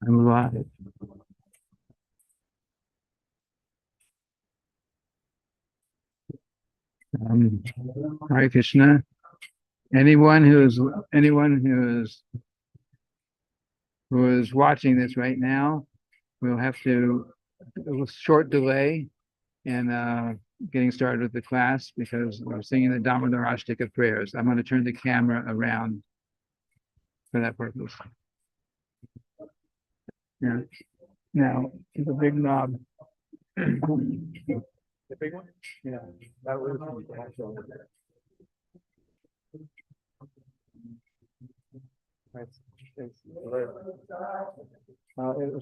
I'm live. Hare Krishna. Anyone who is watching this right now, we'll have to a short delay in getting started with the class because we're singing the Damodar Ashtaka prayers. I'm going to turn the camera around for that purpose. Yeah. Now, the big knob. The big one? Yeah. That was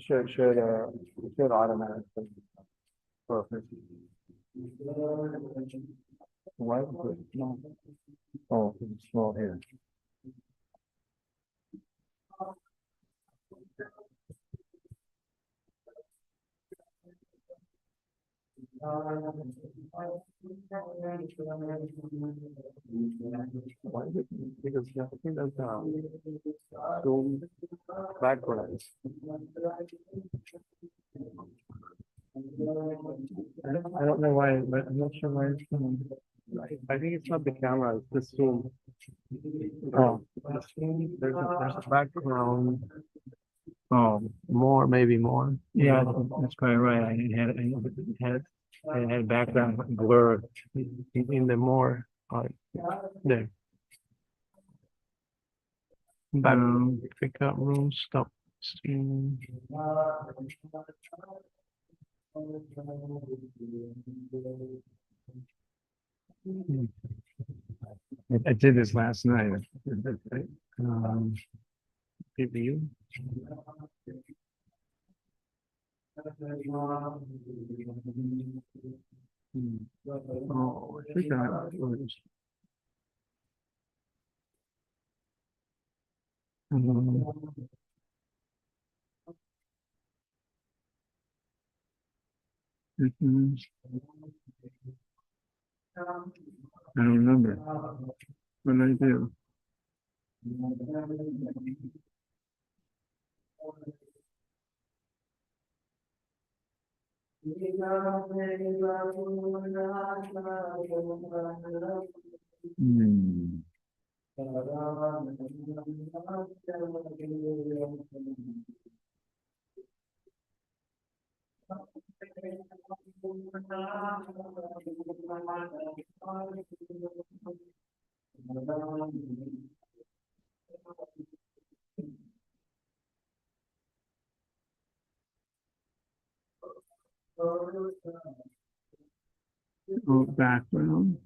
it should automatically. Perfect. Why? No. Oh, it's small here. Why is it? Because I think that's zoom background. I don't know why, but I'm not sure why it's coming. I think it's not the camera, it's the zoom. Oh, there's a background. Oh, more, maybe more. Yeah, that's probably right. I had background blur in the more there. Back pickup room, stop stream. I did this last night. Review. Oh, I forgot. I don't remember. What did I do? Oh, background.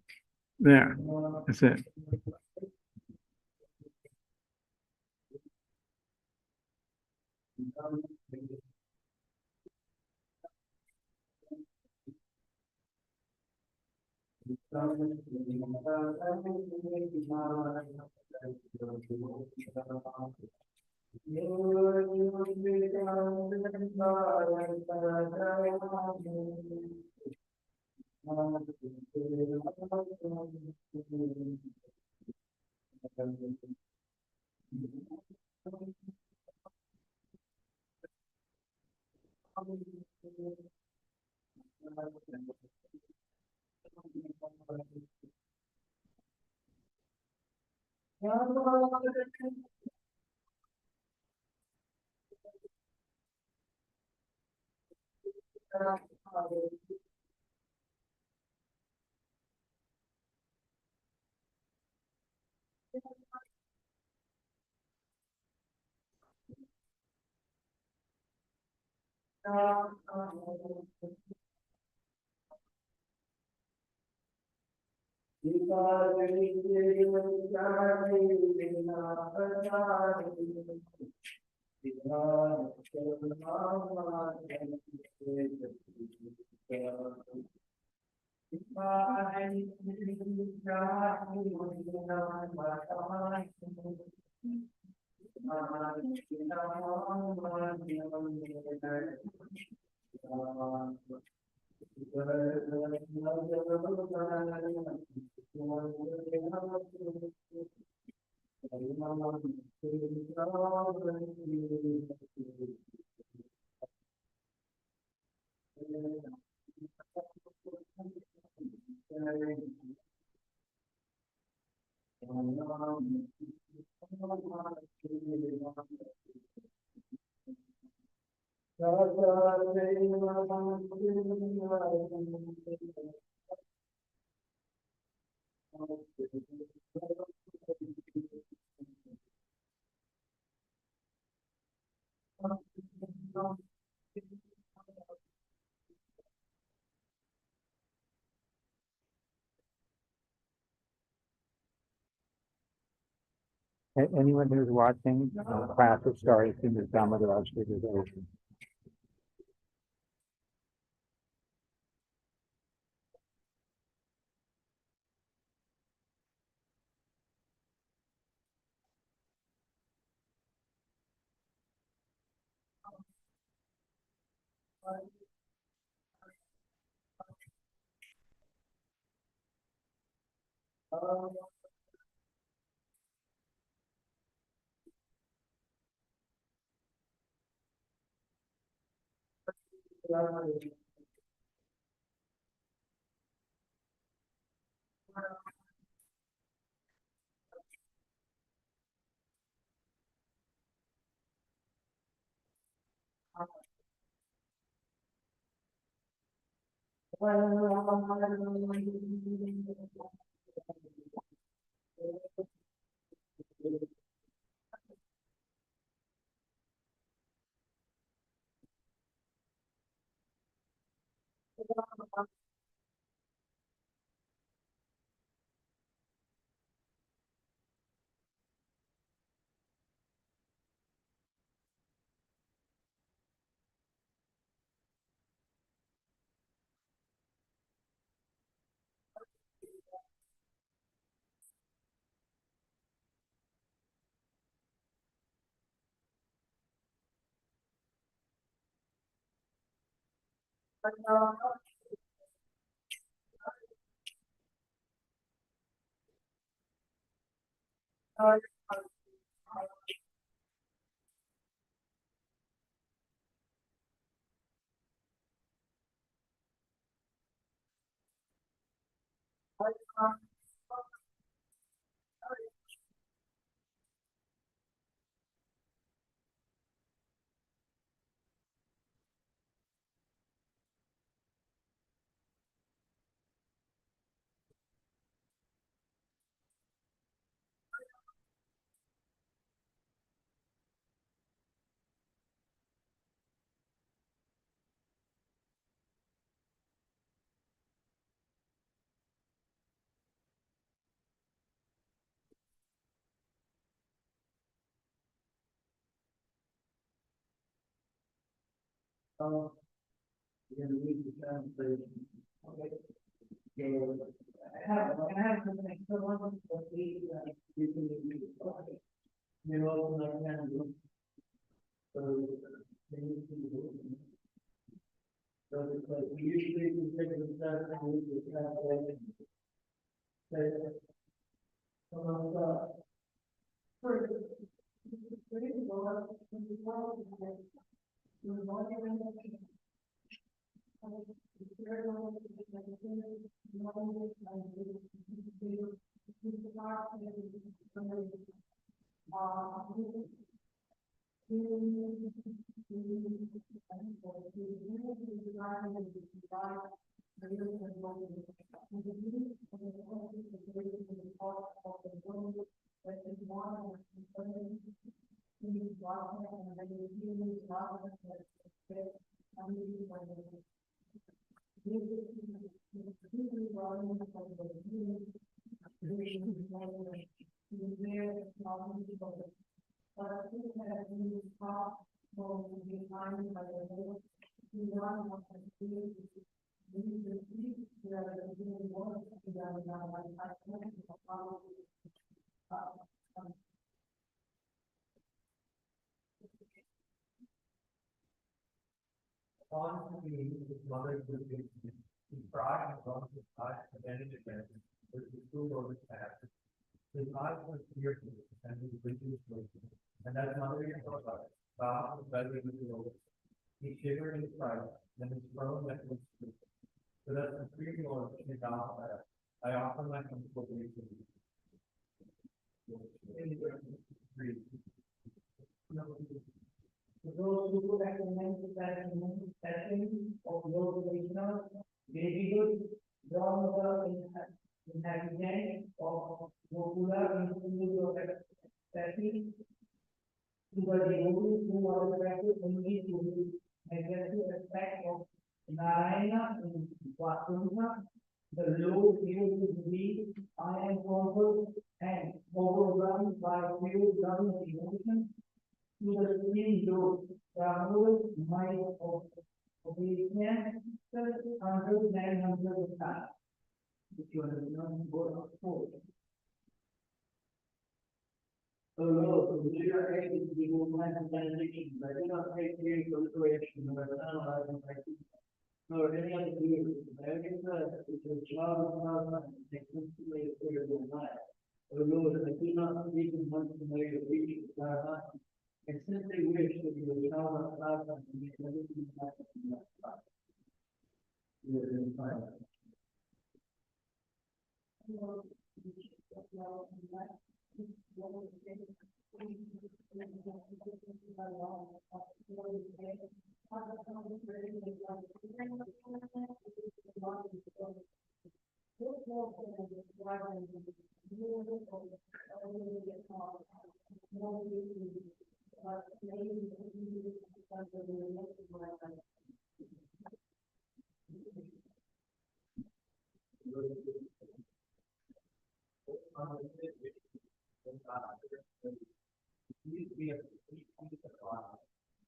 There. That's it. Anyone who's watching, class is starting in the Damodar Ocean. On to me, his mother would be, he cried and lost his eyes again and again, with the school over his past. His eyes were fearful, and his vision was broken. And as mother thought, God was better than the Lord. He shivered and cried, and his throne neck was split. So that the free Lord came down fire. I offer my comfortable to you. For those who recommend the session of your relational, very good, Brahma inhabitant of Gokula into your session. To the devotees who are attracted only to the aggressive aspect of Narayana in Vastuha, the Lord is to be, I am conquered and overrun by fear, love, and emotion. To the same Lord, the might of obedience, 100 of times. If you understand what of course. So Lord, we are able to give movement and benediction, but do not take you consideration or analyze and practice, nor any other view. Every person is a child of God and takes instantly a clear of life. O Lord, I do not even want to know your reach of our heart. I simply wish that you would tell us about us and make everything happen in that life. You are in fire.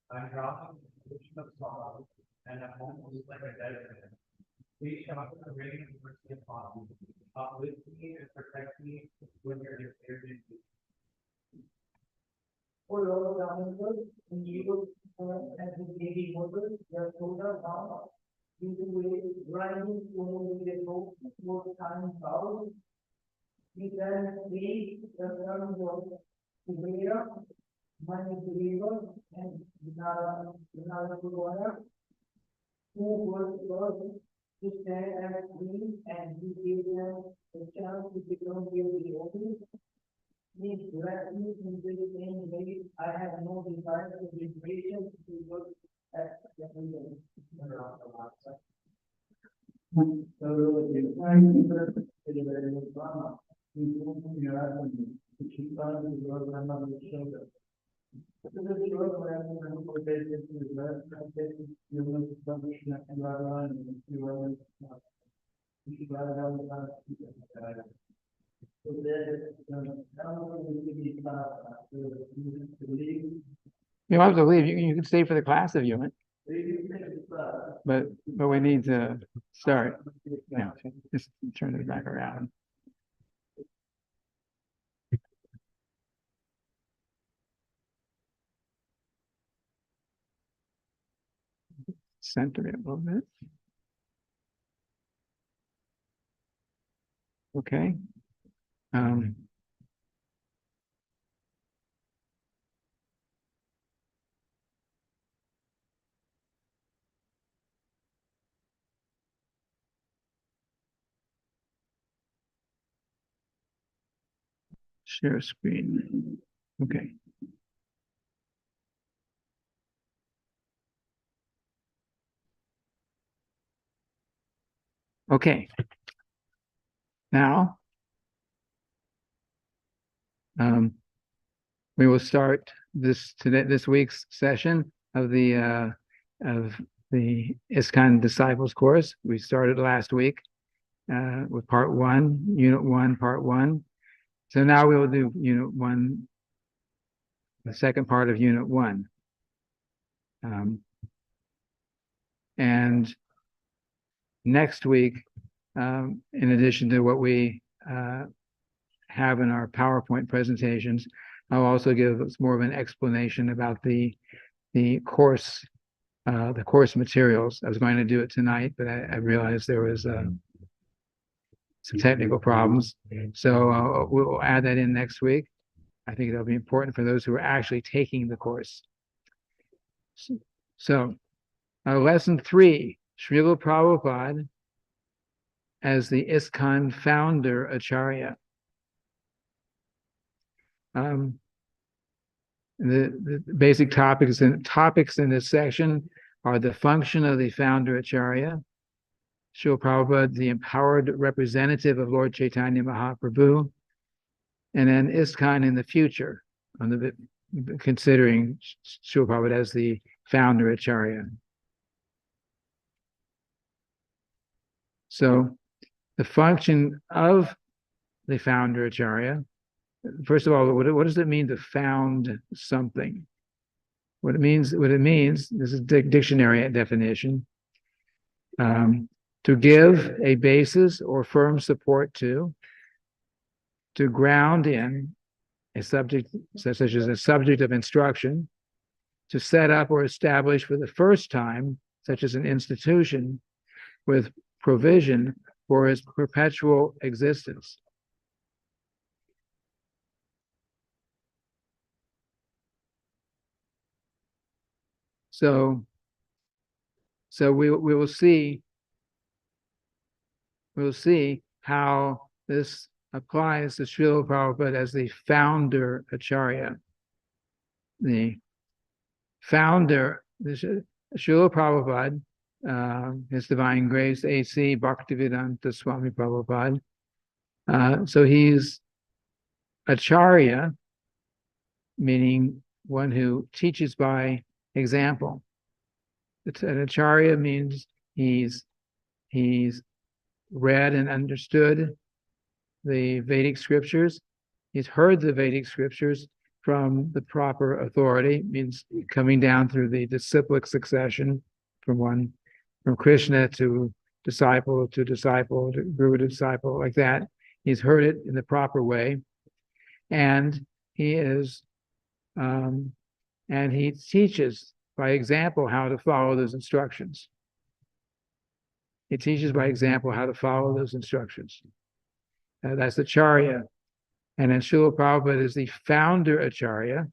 I'm dropping the position of sorrow, and at home is like a dead man. Please shower the rain of mercy upon me. Uplift me and protect me when you're in me. O Lord, Rameswar, and you, as the baby Moses, your shoulder down, you will rising to the hope, more time power. You then see the son of Kubera, my believer, and Nala Kurwana, who was God to stand as me, and he gave them the chance to become the open. Please bless me in the same way I have no desire to be patient to work at the kingdom. So, you find the very drama. You don't your husband, which you found to your grandmother's shoulder. So the short man and quotation is less translated, you must function and run and you will not. You should write down the last people. So there, how will you be believe? You don't have to leave. You can stay for the class if you want. But we need to start. Yeah, just turn it back around. Center it a little bit. Okay. Share screen. Okay. Okay. Now, we will start this week's session of the ISKCON Disciples course. We started last week with part 1, unit 1, part 1. So now we will do unit 1, the second part of unit 1. And next week, in addition to what we have in our PowerPoint presentations, I'll also give us more of an explanation about the course the course materials. I was going to do it tonight, but I realized there was some technical problems. So we'll add that in next week. I think it'll be important for those who are actually taking the course. So lesson 3, Srila Prabhupada as the ISKCON founder Acharya. The basic topics in this section are the function of the founder Acharya, Srila Prabhupada, the empowered representative of Lord Chaitanya Mahaprabhu, and then ISKCON in the future, considering Srila Prabhupada as the founder Acharya. So the function of the founder Acharya, first of all, what does it mean to found something? What it means, this is dictionary definition, to give a basis or firm support to ground in a subject, such as a subject of instruction, to set up or establish for the first time, such as an institution, with provision for its perpetual existence. So we will see how this applies to Srila Prabhupada as the founder Acharya. The founder, Srila Prabhupada, His Divine Grace, A.C. Bhaktivedanta Swami Prabhupada. So he's Acharya, meaning one who teaches by example. An Acharya means he's read and understood the Vedic scriptures. He's heard the Vedic scriptures from the proper authority, means coming down through the disciplic succession from Krishna to disciple to guru to disciple, like that. He's heard it in the proper way, and he teaches by example how to follow those instructions. He teaches by example how to follow those instructions. That's Acharya. And then Srila Prabhupada is the founder Acharya.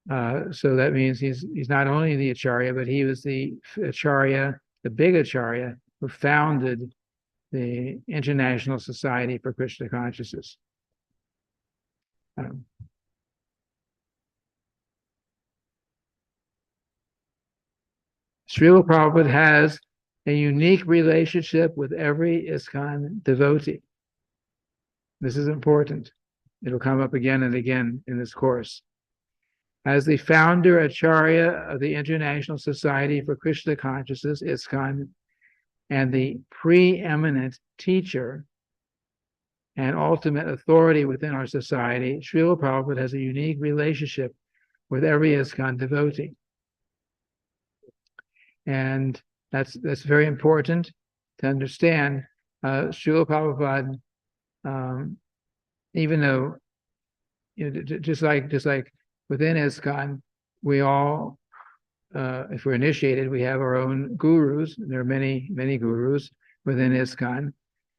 So that means he's not only the Acharya, but he was the Acharya, the big Acharya, who founded the International Society for Krishna Consciousness. Srila Prabhupada has a unique relationship with every ISKCON devotee. This is important. It'll come up again and again in this course. As the founder Acharya of the International Society for Krishna Consciousness, ISKCON, and the preeminent teacher and ultimate authority within our society, Srila Prabhupada has a unique relationship with every ISKCON devotee. And that's very important to understand. Srila Prabhupada, even though, just like within ISKCON, we all, if we're initiated, we have our own gurus. There are many gurus within ISKCON,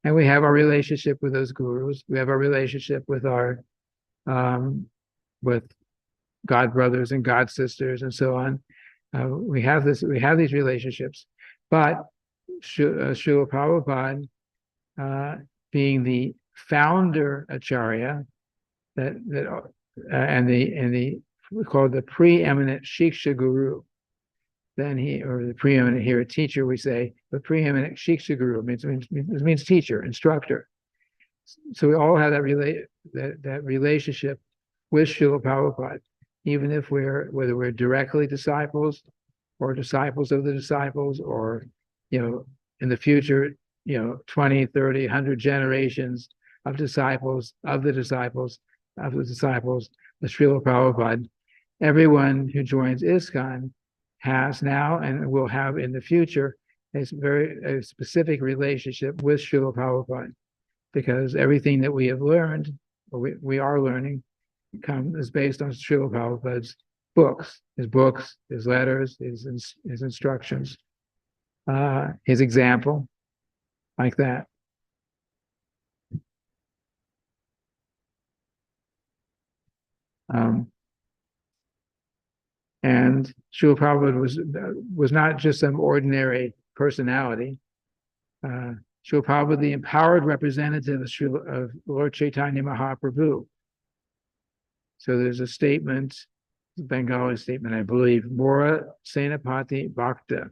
and we have our relationship with those gurus. We have our relationship with our with God brothers and God sisters and so on. We have these relationships, but Srila Prabhupada, being the founder Acharya, and we call the preeminent Shiksha Guru, then or the preeminent here, a teacher, we say, the preeminent Shiksha Guru means teacher, instructor. So we all have that relationship with Srila Prabhupada, even if whether we're directly disciples or disciples of the disciples, or in the future 20, 30, 100 generations of disciples of the disciples of the disciples of Srila Prabhupada. Everyone who joins ISKCON has now and will have in the future a specific relationship with Srila Prabhupada, because everything that we have learned, or we are learning, is based on Srila Prabhupada's books, his letters, his instructions, his example, like that. And Srila Prabhupada was not just some ordinary personality. Srila Prabhupada, the empowered representative of Lord Chaitanya Mahaprabhu. So there's a statement, Bengali statement, I believe, Mora Senapati Bhakta.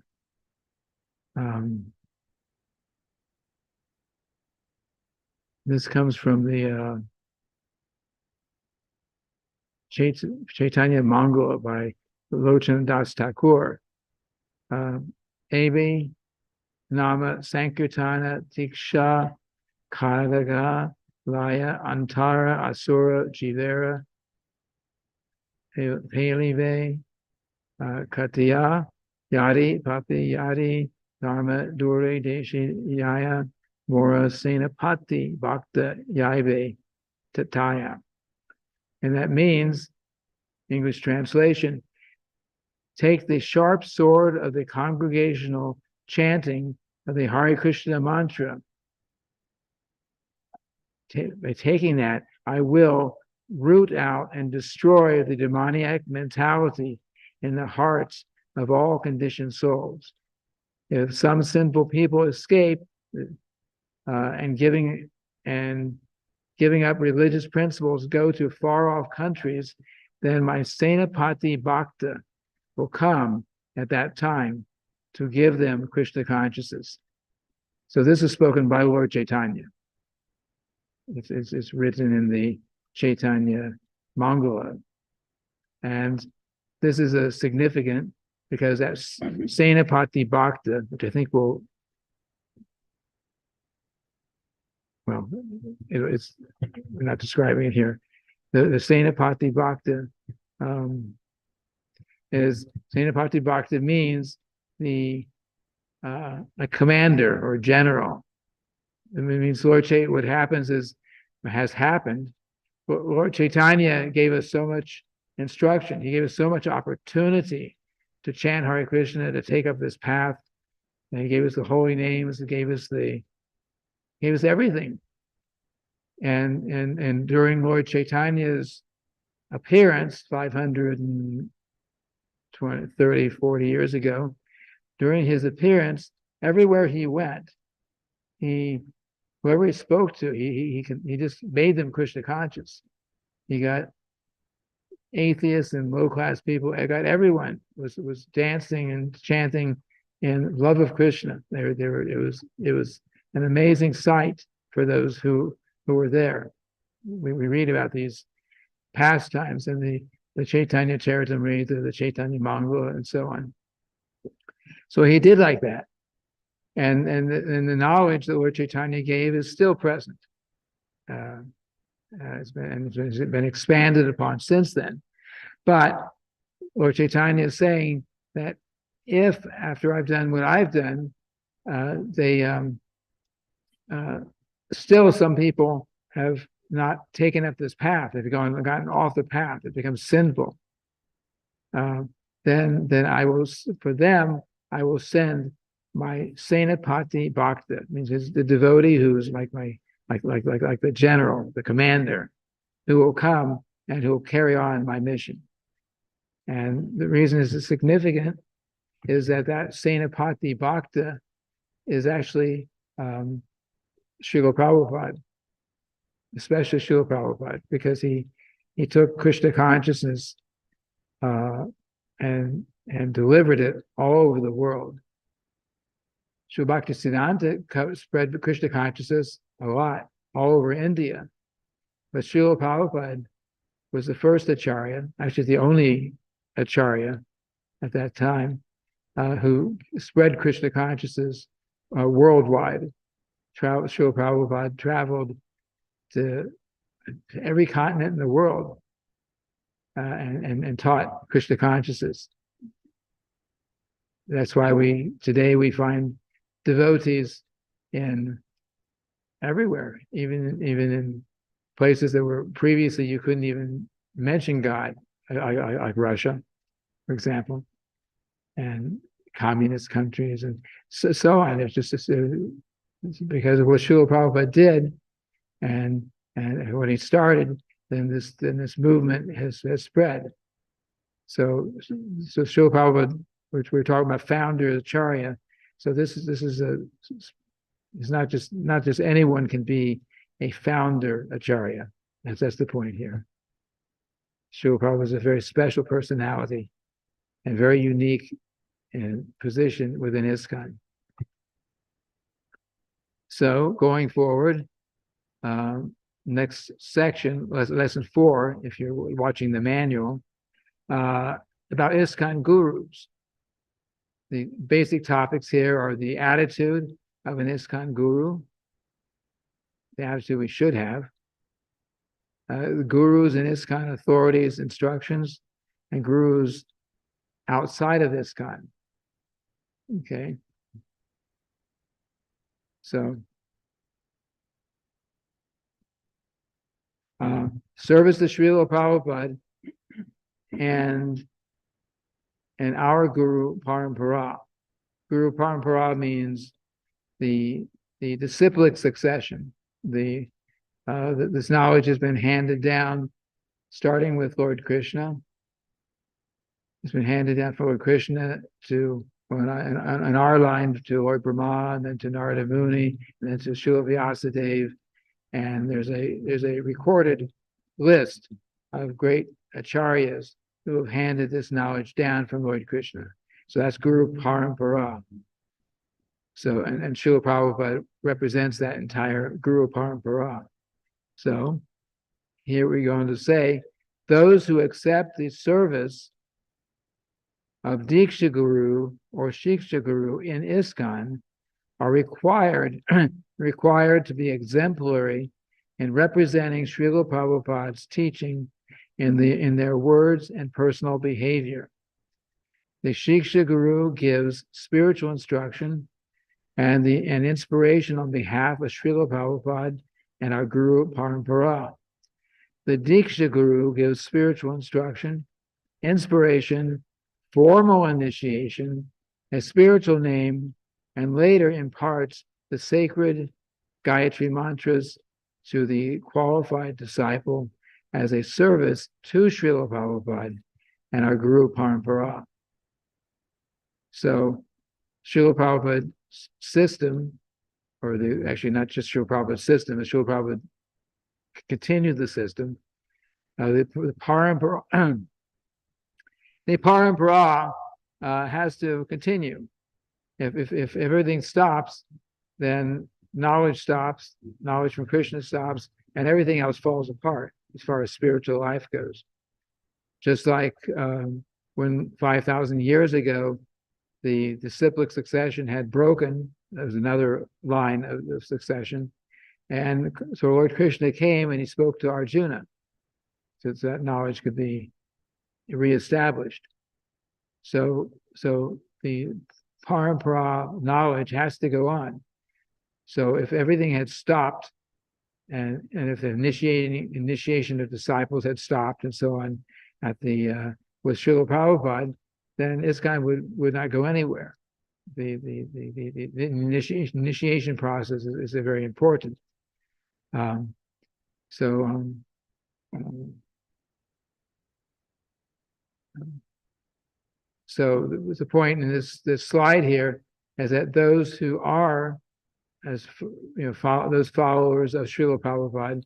This comes from the Chaitanya Mangala by Lochana Das Thakur. Ebe Nama Sankirtana Diksha Kadaga Laya Antara Asura Jivera Palive Katya Yadi Papi Yadi Dharma Dure Deshi Yaya Mora Senapati Bhakta Yaive Tataya. And that means, English translation, take the sharp sword of the congregational chanting of the Hare Krishna mantra. By taking that, I will root out and destroy the demoniac mentality in the hearts of all conditioned souls. If some sinful people escape and giving up religious principles, go to far-off countries, then my Senapati Bhakta will come at that time to give them Krishna consciousness. So this is spoken by Lord Chaitanya. It's written in the Chaitanya Mangala. And this is a significant, because that Senapati Bhakta, which I think will, well, we're not describing it here. The Senapati Bhakta Senapati Bhakta means a commander or general. It means what happens has happened. But Lord Chaitanya gave us so much instruction. He gave us so much opportunity to chant Hare Krishna, to take up this path. And he gave us the holy names. He gave us everything. And during Lord Chaitanya's appearance 530, 40 years ago, during his appearance, everywhere he went, whoever he spoke to, he just made them Krishna conscious. He got atheists and low-class people. I got everyone was dancing and chanting in love of Krishna. It was an amazing sight for those who were there. We read about these pastimes in the Chaitanya Charitamrita, the Chaitanya Mangala, and so on. So he did like that. And the knowledge that Lord Chaitanya gave is still present. It's been expanded upon since then. But Lord Chaitanya is saying that if, after I've done what I've done, still some people have not taken up this path, they've gotten off the path, it becomes sinful, then I will, for them, I will send my Senapati Bhakta, means the devotee who's like the general, the commander, who will come and who will carry on my mission. And the reason it's significant is that Senapati Bhakta is actually Srila Prabhupada, especially Srila Prabhupada, because he took Krishna consciousness and delivered it all over the world. Srila Bhaktisiddhanta spread Krishna consciousness a lot, all over India. But Srila Prabhupada was the first Acharya, actually the only Acharya at that time, who spread Krishna consciousness worldwide. Srila Prabhupada traveled to every continent in the world and taught Krishna consciousness. That's why today we find devotees in everywhere, even in places that were previously you couldn't even mention God, like Russia. for example, and communist countries and so on. There's just this, because of what Srila Prabhupada did and when he started, then this movement has spread. So Srila Prabhupada, which we're talking about, founder Acharya. So this is it's not just anyone can be a founder Acharya. That's the point here. Srila Prabhupada is a very special personality and very unique position within ISKCON. So going forward, next section, lesson 4, if you're watching the manual, about ISKCON gurus. The basic topics here are the attitude of an ISKCON guru, the attitude we should have, the gurus and ISKCON authorities, instructions, and gurus outside of ISKCON. Okay. So, service to Srila Prabhupada and our Guru Parampara. Guru Parampara means the disciplic succession. This knowledge has been handed down, starting with Lord Krishna. It's been handed down from Lord Krishna to, in our line, to Lord Brahma, and then to Narada Muni, and then to Srila Vyasadeva. And there's a recorded list of great acharyas who have handed this knowledge down from Lord Krishna. So that's Guru Parampara. So, and Srila Prabhupada represents that entire Guru Parampara. So here we're going to say, those who accept the service of Diksha Guru or Shiksha Guru in ISKCON are required to be exemplary in representing Srila Prabhupada's teaching in their words and personal behavior. The Shiksha Guru gives spiritual instruction and inspiration on behalf of Srila Prabhupada and our Guru Parampara. The Diksha Guru gives spiritual instruction, inspiration, formal initiation, a spiritual name, and later imparts the sacred Gayatri mantras to the qualified disciple as a service to Srila Prabhupada and our Guru Parampara. So Srila Prabhupada's system, or actually not just Srila Prabhupada's system, but Srila Prabhupada continued the system. The Parampara, the Parampara has to continue. If everything stops, then knowledge stops, knowledge from Krishna stops, and everything else falls apart as far as spiritual life goes. Just like when 5,000 years ago, the disciplic succession had broken. There was another line of succession. And so Lord Krishna came and he spoke to Arjuna so that knowledge could be reestablished. So the Parampara knowledge has to go on. So if everything had stopped, and if the initiation of disciples had stopped and so on with Srila Prabhupada, then ISKCON would not go anywhere. The initiation process is very important. So the point in this slide here is that those who are, as you know, those followers of Srila Prabhupada,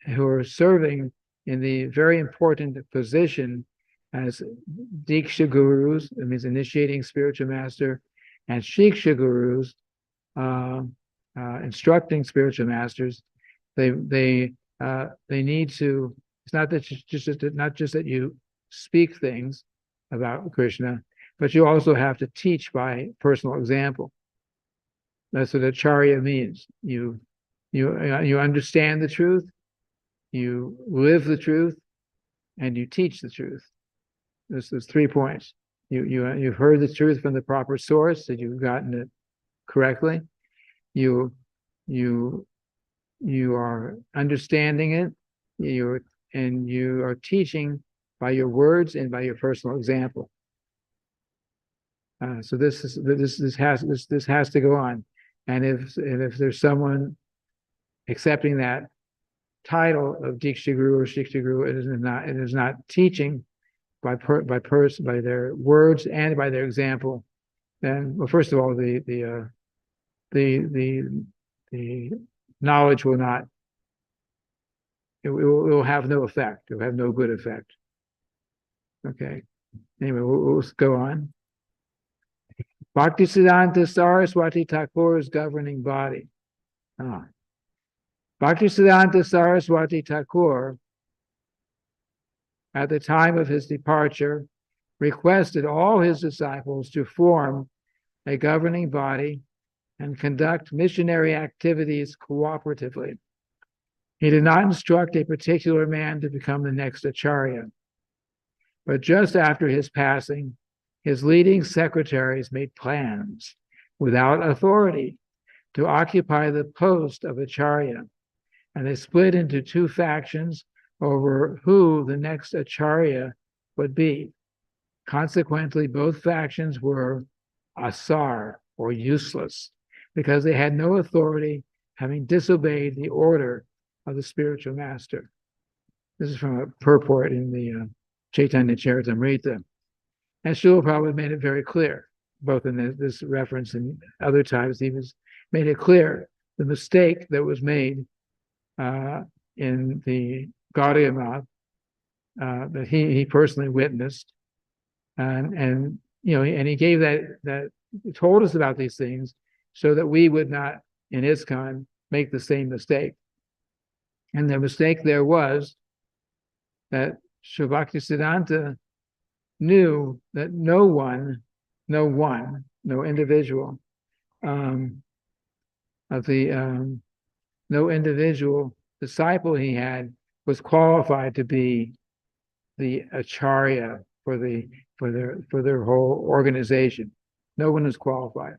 who are serving in the very important position as Diksha Gurus, that means initiating spiritual master, and Shiksha Gurus, instructing spiritual masters, they need to. It's not just that you speak things about Krishna, but you also have to teach by personal example. That's what Acharya means. You understand the truth, you live the truth, and you teach the truth. There's 3 points. You've heard the truth from the proper source, that you've gotten it correctly. You are understanding it. You are teaching by your words and by your personal example. So this has to go on, and if there's someone accepting that title of Diksha Guru or Shiksha Guru, it is not teaching by their words and by their example, then, well, first of all, the knowledge will not, it will have no effect. It will have no good effect. Okay. Anyway, we'll go on. Bhaktisiddhanta Saraswati Thakur's governing body. Bhaktisiddhanta Saraswati Thakur, at the time of his departure, requested all his disciples to form a governing body and conduct missionary activities cooperatively. He did not instruct a particular man to become the next Acharya, but just after his passing, his leading secretaries made plans without authority to occupy the post of Acharya, and they split into two factions over who the next Acharya would be. Consequently, both factions were asar, or useless, because they had no authority, having disobeyed the order of the spiritual master. This is from a purport in the Chaitanya Charitamrita. And Srila Prabhupada made it very clear, both in this reference and other times, he made it clear the mistake that was made in the Gaudiya Math that he personally witnessed, and he gave that he told us about these things so that we would not in ISKCON make the same mistake. And the mistake there was that Sri Bhaktisiddhanta knew that no individual no individual disciple he had was qualified to be the Acharya for their whole organization. No one was qualified.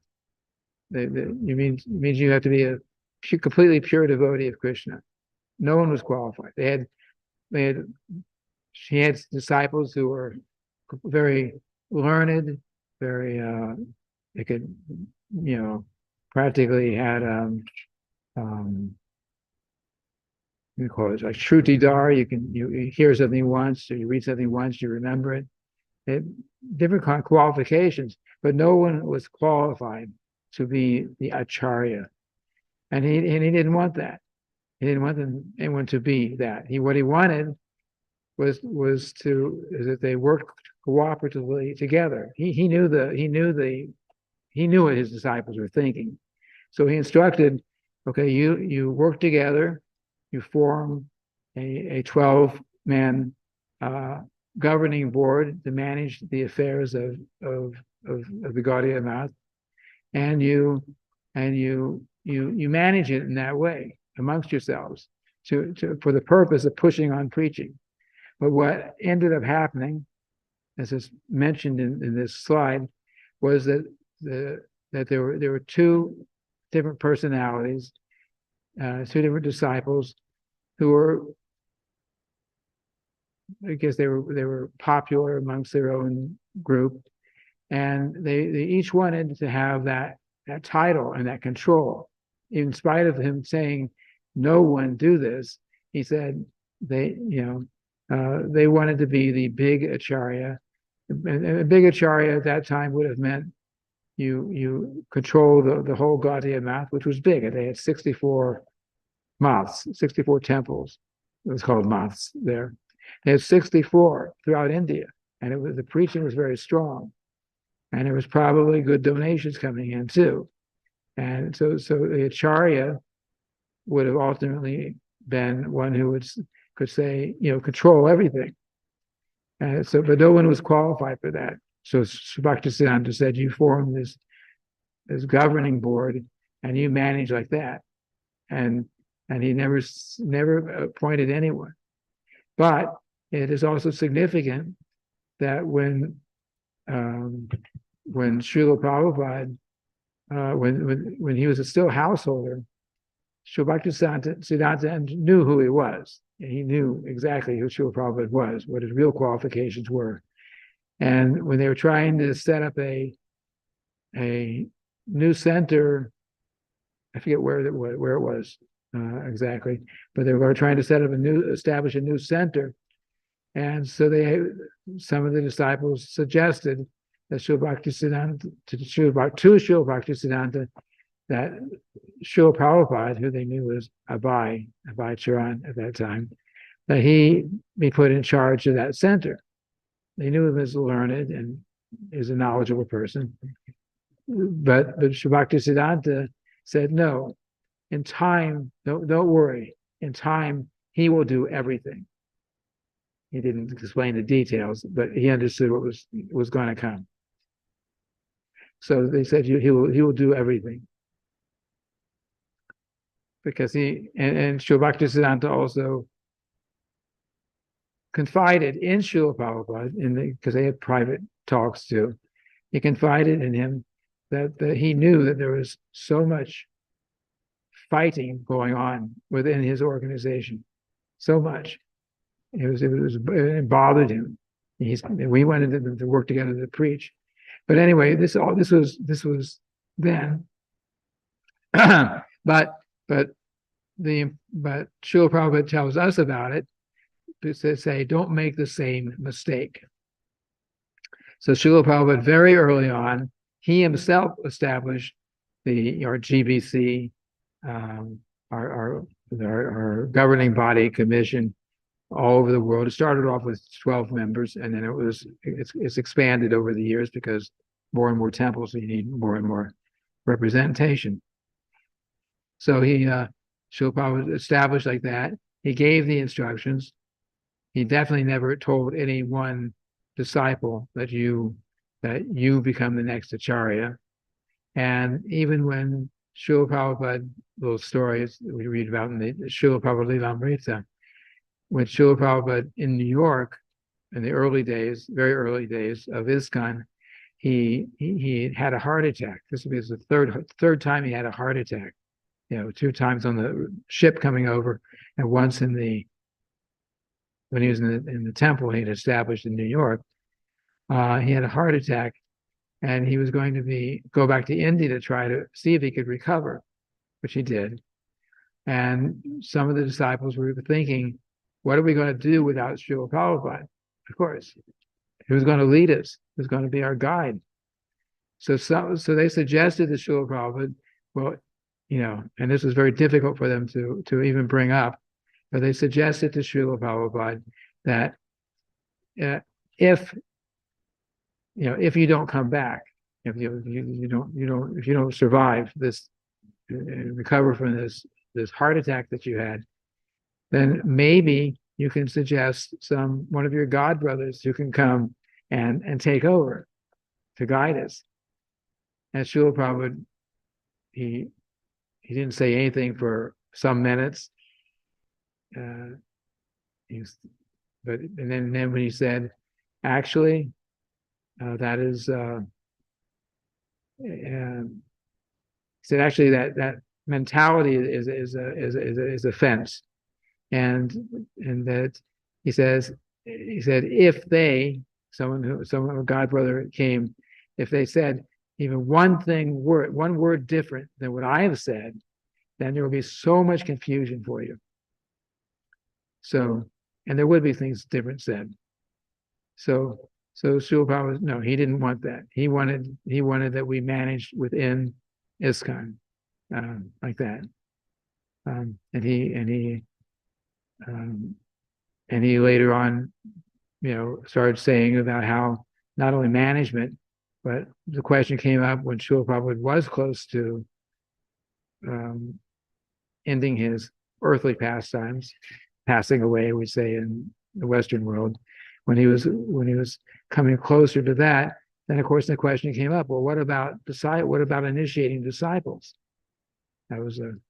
It means you have to be a completely pure devotee of Krishna. No one was qualified. She had disciples who were very learned, very they could practically had you call it like Shrutidhar. You hear something once, or you read something once, you remember it. Different kind of qualifications, but no one was qualified to be the Acharya, and he didn't want that. He didn't want anyone to be that. What he wanted was that they worked cooperatively together. He knew what his disciples were thinking, so he instructed, okay, you work together, you form a 12-man governing board to manage the affairs of the Gaudiya Math, and you manage it in that way amongst yourselves for the purpose of pushing on preaching. But what ended up happening, as is mentioned in this slide, was that there were two different personalities, two different disciples who were, I guess they were popular amongst their own group, and they each wanted to have that title and that control. In spite of him saying, "No one do this," he said they wanted to be the big Acharya. And a big Acharya at that time would have meant you control the whole Gaudiya Math, which was big. They had 64 maths, 64 temples. It was called maths there. They had 64 throughout India, and the preaching was very strong, and there was probably good donations coming in too. And so the Acharya would have ultimately been one who could say, control everything. And but no one was qualified for that. So Bhaktisiddhanta said, you form this governing board and you manage like that. And he never appointed anyone. But it is also significant that when Srila Prabhupada, when he was still householder, Sri Bhaktisiddhanta knew who he was. he knew exactly who Srila Prabhupada was, what his real qualifications were. And when they were trying to set up a new center, I forget where it was exactly, but they were trying to establish a new center. And so some of the disciples suggested that Srila Bhaktisiddhanta, to Srila Bhaktisiddhanta, that Srila Prabhupada, who they knew was Abhay Charan at that time, that he be put in charge of that center. They knew him as learned and is a knowledgeable person. But Srila Bhaktisiddhanta said, no, in time, don't worry. In time, he will do everything. He didn't explain the details, but he understood what was going to come. So they said he will do everything. Because and Srila Bhaktisiddhanta also confided in Srila Prabhupada, because they had private talks too. He confided in him that he knew that there was so much fighting going on within his organization, so much. It bothered him. We wanted to work together to preach, but anyway, this was then. but Srila Prabhupada tells us about it to say, don't make the same mistake. So Srila Prabhupada, very early on, he himself established our GBC, our governing body commission all over the world. It started off with 12 members, and then it's expanded over the years because more and more temples, so you need more and more representation. So Srila Prabhupada established like that. He gave the instructions. He definitely never told any one disciple that you become the next Acharya. And even when Srila Prabhupada, little stories we read about in the Srila Prabhupada Lilamrita, when Srila Prabhupada in New York, in the early days, very early days of ISKCON, he had a heart attack. This was the third time he had a heart attack. 2 times on the ship coming over, and once when he was in the temple he had established in New York. He had a heart attack, and he was going to go back to India to try to see if he could recover, which he did. And some of the disciples were thinking, what are we going to do without Srila Prabhupada? Of course, who's going to lead us? Who's going to be our guide? So they suggested to Srila Prabhupada, well, and this was very difficult for them to even bring up, but they suggested to Srila Prabhupada that if you don't come back, if you don't survive this, recover from this heart attack that you had, then maybe you can suggest one of your god brothers who can come and take over to guide us. And Srila Prabhupada, he didn't say anything for some minutes. And then when he said, actually, that is, he said, actually, that mentality is a fence, and that he said, if someone god brother came, if they said even one word different than what I have said, then there will be so much confusion for you. So, and there would be things different said. So Srila Prabhupada, no, he didn't want that. He wanted that we managed within ISKCON, like that. And he later on, started saying about how not only management, but the question came up when Srila Prabhupada was close to ending his earthly pastimes, passing away, we say in the Western world. When he was coming closer to that, then of course the question came up: well, what about initiating disciples? That was an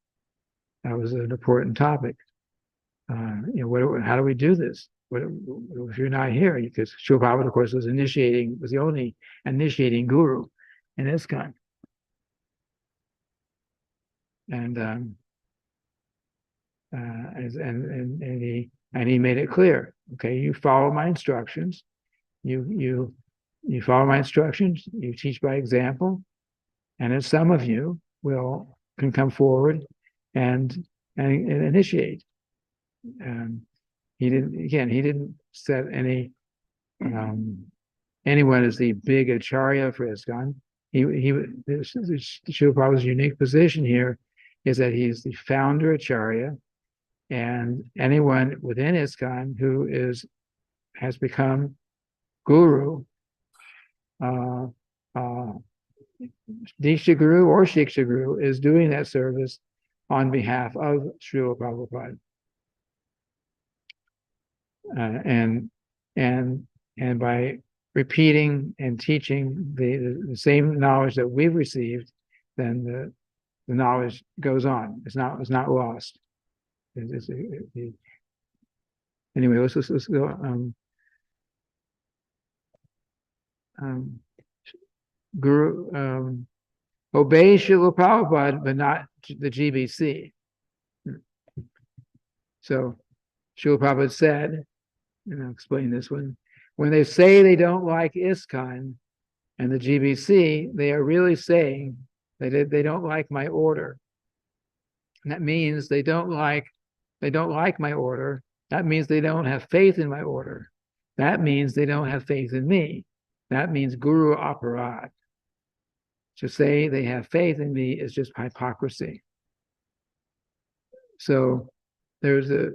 important topic. How do we do this? If you're not here? Because Srila Prabhupada, of course, was the only initiating guru in And he made it clear. Okay, you follow my instructions. You follow my instructions. You teach by example, and then some of you can come forward and initiate. He didn't set anyone as the big acharya for ISKCON. Srila Prabhupada's unique position here is that he's the founder acharya, and anyone within ISKCON who has become guru, Diksha Guru or Shiksha Guru, is doing that service on behalf of Srila Prabhupada. And by repeating and teaching the same knowledge that we've received, then the knowledge goes on. It's not lost. Anyway, let's go. Guru, obey Srila Prabhupada, but not the GBC. So Srila Prabhupada said, and I'll explain this one, when they say they don't like ISKCON and the GBC, they are really saying that they don't like my order. And that means they don't like my order. That means they don't have faith in my order. That means they don't have faith in me. That means Guru Aparad. To say they have faith in me is just hypocrisy. So there's a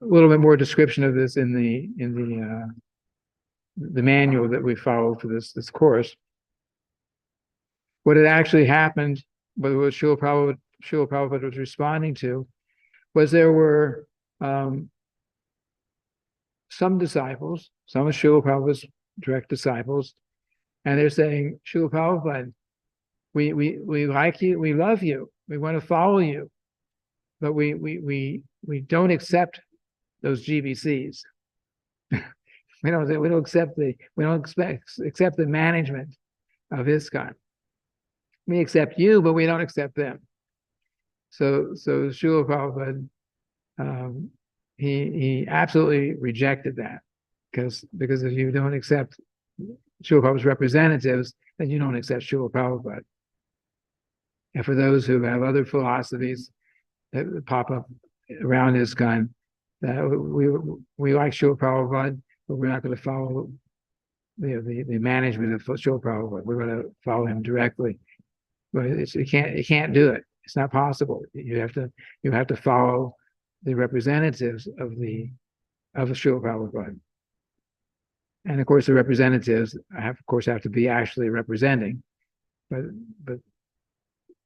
little bit more description of this in the manual that we follow for this course. What had actually happened, what Srila Prabhupada was responding to, was there were some disciples, some of Srila Prabhupada's direct disciples, and they're saying, Srila Prabhupada, we like you, we love you, we want to follow you, but we don't accept those GBCs. we don't accept the management of ISKCON. We accept you, but we don't accept them. So Srila Prabhupada, he absolutely rejected that, because if you don't accept Srila Prabhupada's representatives, then you don't accept Srila Prabhupada. And for those who have other philosophies that pop up around ISKCON, that we like Srila Prabhupada, but we're not going to follow the management of Srila Prabhupada. We're going to follow him directly. But you can't do it. It's not possible. You have to follow the representatives of Srila Prabhupada. And of course, the representatives have to be actually representing. But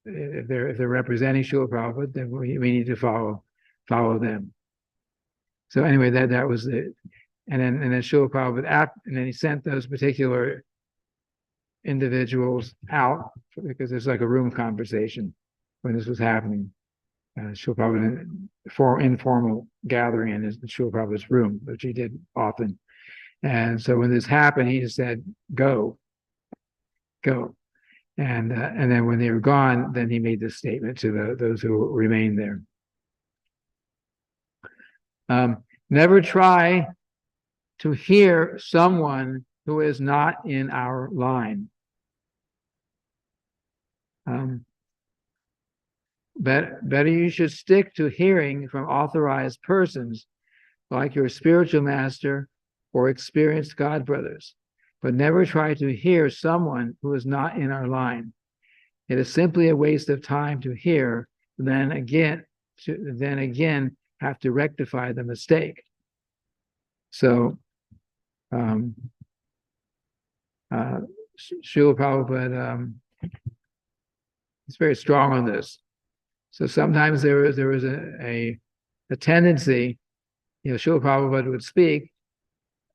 if they're representing Srila Prabhupada, then we need to follow them. So anyway, that was it. And then Srila Prabhupada, and then he sent those particular individuals out, because there's like a room conversation when this was happening. Srila Prabhupada, for informal gathering in Srila Prabhupada's room, which he did often. And so when this happened, he just said, go. And then when they were gone, then he made this statement to those who remained there. Never try to hear someone who is not in our line. Better you should stick to hearing from authorized persons like your spiritual master or experienced God brothers, but never try to hear someone who is not in our line. It is simply a waste of time to hear, then again have to rectify the mistake. So Srila Prabhupada is very strong on this. So sometimes there was a tendency, Srila Prabhupada would speak,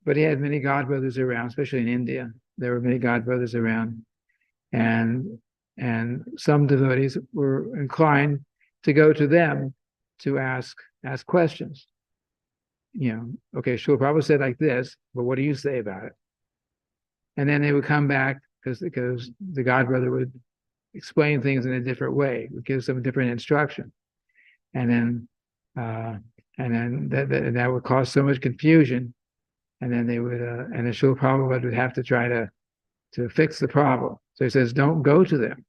but he had many God brothers around, especially in India. There were many God brothers around, and some devotees were inclined to go to them to ask questions. Okay, Srila Prabhupada said like this, but what do you say about it? And then they would come back because the God brother would explain things in a different way, would give some different instruction. And then And then that would cause so much confusion. And then they would, and the Srila Prabhupada would have to try to fix the problem. So he says, don't go to them.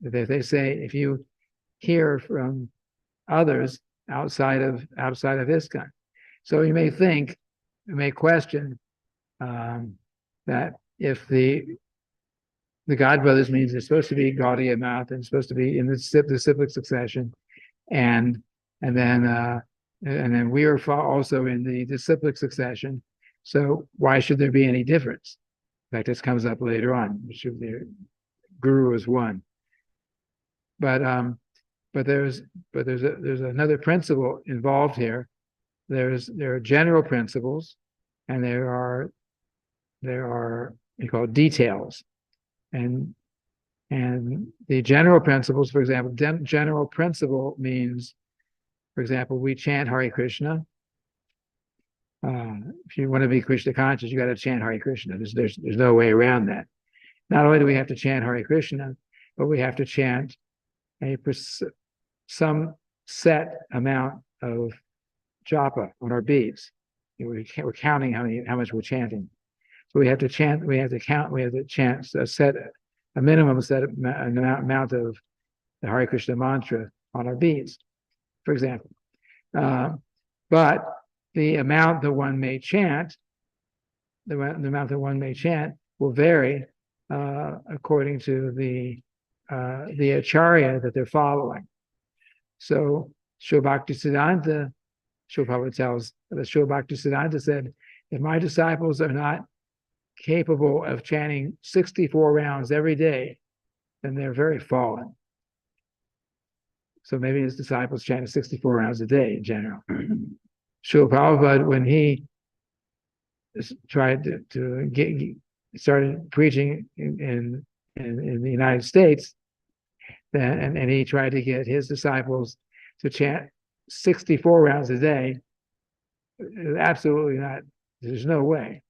They say, if you hear from others outside of ISKCON. So you may think, you may question that if the God Brothers means it's supposed to be Gaudiya Math and supposed to be in the disciplic succession, and then we are also in the disciplic succession. So why should there be any difference? In fact, this comes up later on. The Guru is one, but there's another principle involved here. There are general principles, and there are we call details, and the general principles. For example, general principle means, for example, we chant Hare Krishna. If you want to be Krishna conscious, you got to chant Hare Krishna. There's no way around that. Not only do we have to chant Hare Krishna, but we have to chant some set amount of japa on our beads. We're counting how much we're chanting. So we have to chant. We have to chant a minimum set amount of the Hare Krishna mantra on our beads, for example. But the amount that one may chant, will vary according to the acharya that they're following. So Srila Bhaktisiddhanta, Srila Prabhupada tells that Srila Bhaktisiddhanta said, if my disciples are not capable of chanting 64 rounds every day, then they're very fallen. So maybe his disciples chanted 64 rounds a day in general. Srila Prabhupada, when he tried started preaching in the United States, and he tried to get his disciples to chant 64 rounds a day. Absolutely not. There's no way.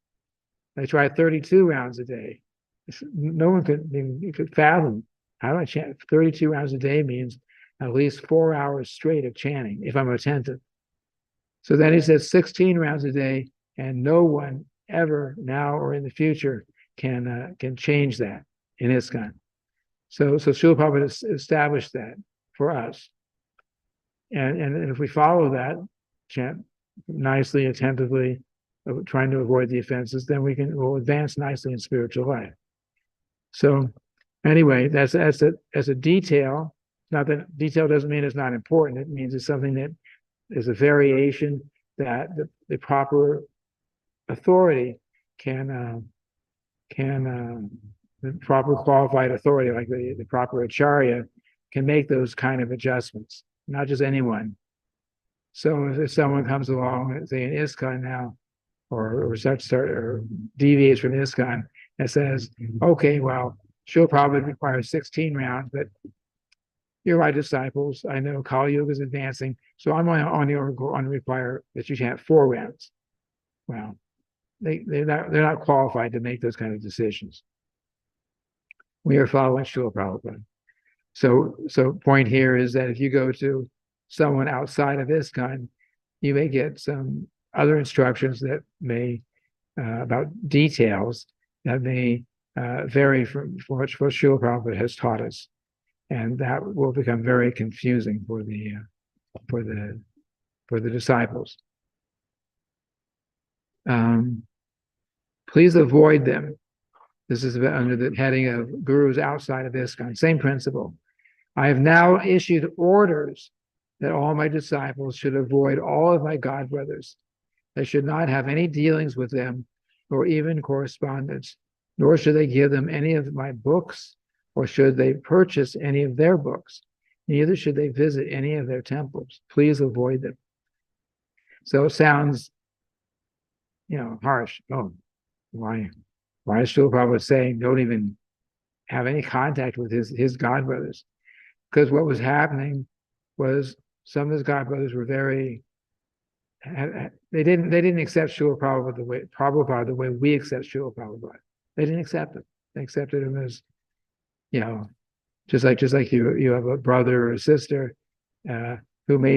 They tried 32 rounds a day. No one could fathom. How do I chant 32 rounds a day? Means at least 4 hours straight of chanting if I'm attentive. So then he says 16 rounds a day, and no one ever now or in the future can change that in ISKCON. So Srila Prabhupada established that for us. And if we follow that, chant nicely, attentively, trying to avoid the offenses, then we'll advance nicely in spiritual life. So anyway, that's a detail. Not that detail doesn't mean it's not important. It means it's something that is a variation that the proper authority the proper qualified authority, like the proper acharya, can make those kind of adjustments, not just anyone. So if someone comes along, say in ISKCON now, or deviates from ISKCON and says, okay, well, Srila Prabhupada requires 16 rounds, but you're my disciples. I know Kali Yuga is advancing, so I'm only going to require that you chant 4 rounds. Well, they're not qualified to make those kind of decisions. We are following Srila Prabhupada. So point here is that if you go to someone outside of ISKCON, you may get some other instructions that may about details that may vary from what Srila Prabhupada has taught us, and that will become very confusing for the disciples. Please avoid them. This is under the heading of gurus outside of ISKCON. Same principle. I have now issued orders that all my disciples should avoid all of my God brothers. They should not have any dealings with them, or even correspondence, nor should they give them any of my books, or should they purchase any of their books. Neither should they visit any of their temples. Please avoid them. So it sounds, harsh. Oh, why is Srila Prabhupada saying don't even have any contact with his God brothers? Because what was happening was some of his God brothers were they didn't accept Srila Prabhupada the way we accept Srila Prabhupada. They didn't accept him. They accepted him as, just like you have a brother or a sister who may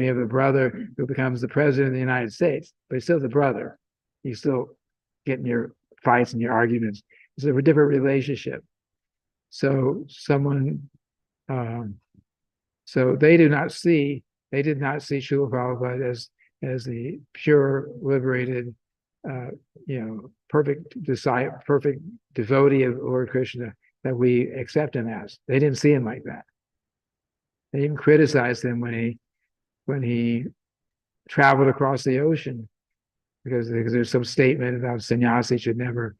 have a brother who becomes the president of the United States, but he's still the brother. You still get in your fights and your arguments. It's a different relationship. So so they did not see Srila Prabhupada as the pure, liberated, perfect disciple, perfect devotee of Lord Krishna that we accept him as. They didn't see him like that. They even criticized him when he traveled across the ocean because there's some statement about sannyasi should never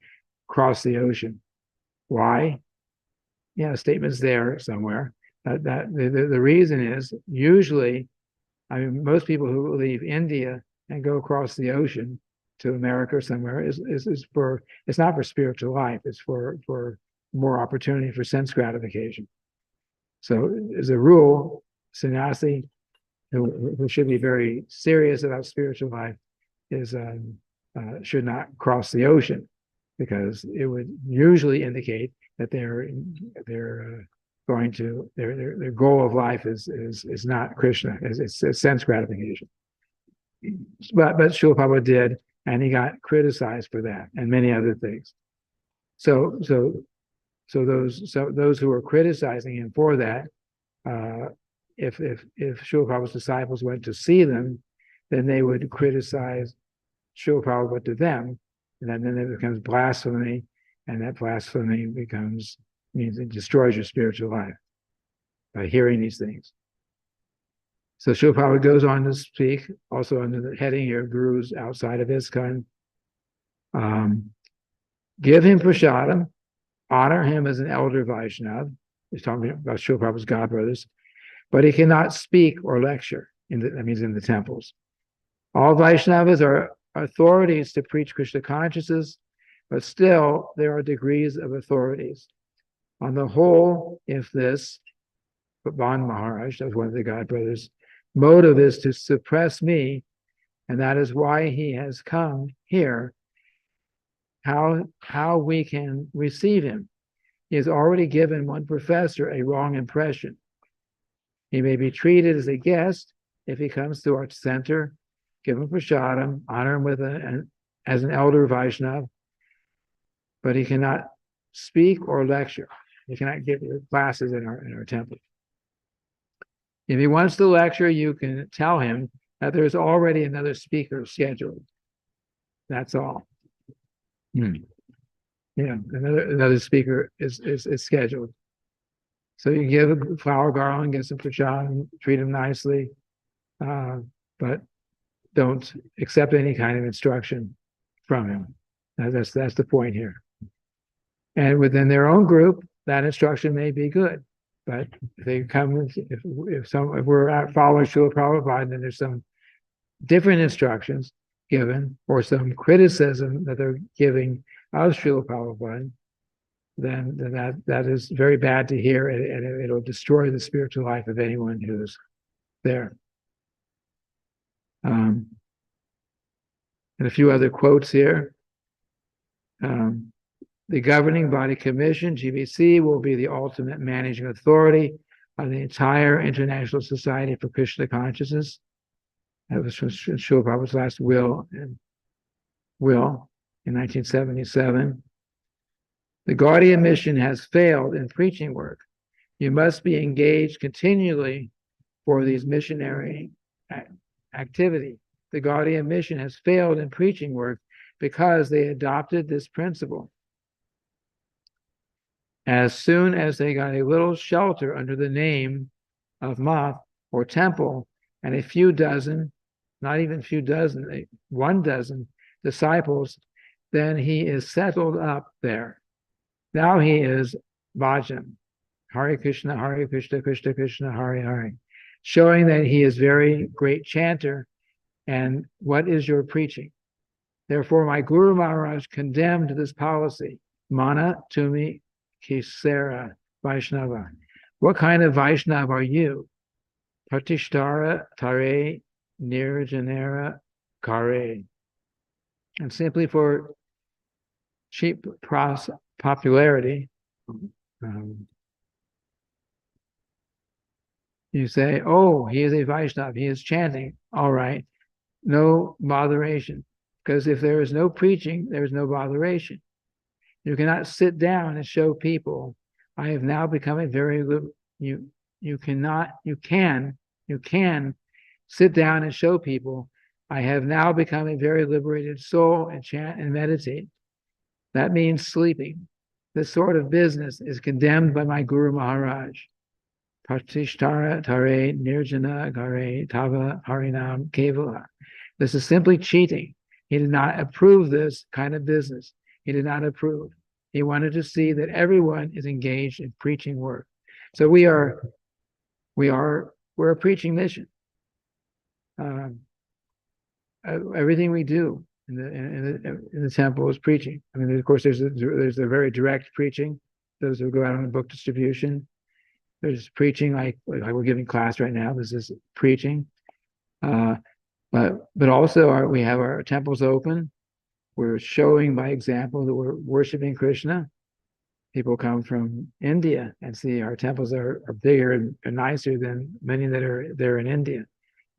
cross the ocean. Why? Yeah, statement's there somewhere. The reason is usually, most people who leave India and go across the ocean to America or somewhere is for, it's not for spiritual life, it's for more opportunity for sense gratification. So as a rule, sannyasi who should be very serious about spiritual life should not cross the ocean, because it would usually indicate that their goal of life is not Krishna, it's sense gratification. But Srila Prabhupada did, and he got criticized for that and many other things. So those who were criticizing him for that, if Srila Prabhupada's disciples went to see them, then they would criticize Srila Prabhupada to them, and then it becomes blasphemy, and that blasphemy means it destroys your spiritual life by hearing these things. So Srila Prabhupada goes on to speak, also under the heading here, Gurus outside of ISKCON. Give him prasadam, honor him as an elder Vaishnava. He's talking about Srila Prabhupada's godbrothers, but he cannot speak or lecture, that means in the temples. All Vaishnavas are authorities to preach Krishna consciousness, but still there are degrees of authorities. On the whole, if this, Ban Maharaj, that was one of the godbrothers, motive is to suppress me, and that is why he has come here, how we can receive him. He has already given one professor a wrong impression. He may be treated as a guest if he comes to our center, give him prasadam, honor him as an elder Vaishnava, but he cannot speak or lecture. He cannot give classes in our temple. If he wants to lecture, you can tell him that there's already another speaker scheduled. That's all. Yeah, another speaker is scheduled. So you give a flower garland, get some prasadam, treat him nicely, but don't accept any kind of instruction from him. That's the point here. And within their own group, that instruction may be good, but if they come, if we're following Srila Prabhupada, then there's some different instructions given, or some criticism that they're giving of Srila Prabhupada, then that is very bad to hear, and it'll destroy the spiritual life of anyone who's there. And a few other quotes here. The governing body commission, GBC, will be the ultimate managing authority of the entire International Society for Krishna Consciousness. That was from Srila Prabhupada's last will in 1977. The Gaudiya mission has failed in preaching work. You must be engaged continually for these missionary activity. The Gaudiya mission has failed in preaching work because they adopted this principle. As soon as they got a little shelter under the name of math or temple, and a few dozen, not even a few dozen, 1 dozen disciples, then he is settled up there. Now he is bhajan, Hare Krishna, Krishna Krishna, Hare Hare, showing that he is very great chanter. And what is your preaching? Therefore, my Guru Maharaj condemned this policy. Mana Tumi Kisera Vaishnava. What kind of Vaishnava are you? Pratishtara Tare Nirjanera Kare. And simply for cheap popularity, You say, oh, he is a Vaishnava, he is chanting. All right, no botheration. Because if there is no preaching, there is no botheration. You cannot sit down and show people, I have now become a very good, you can sit down and show people, I have now become a very liberated soul and chant and meditate. That means sleeping. This sort of business is condemned by my Guru Maharaj. Pratishtara tare nirjana gare tava harinam kevala. This is simply cheating. He did not approve this kind of business. He did not approve. He wanted to see that everyone is engaged in preaching work. So we're a preaching mission. Everything we do in the temple is preaching. I mean, of course, there's a very direct preaching. Those who go out on book distribution. There's preaching like we're giving class right now. This is preaching. But also we have our temples open. We're showing by example that we're worshiping Krishna. People come from India and see our temples are bigger and nicer than many that are there in India.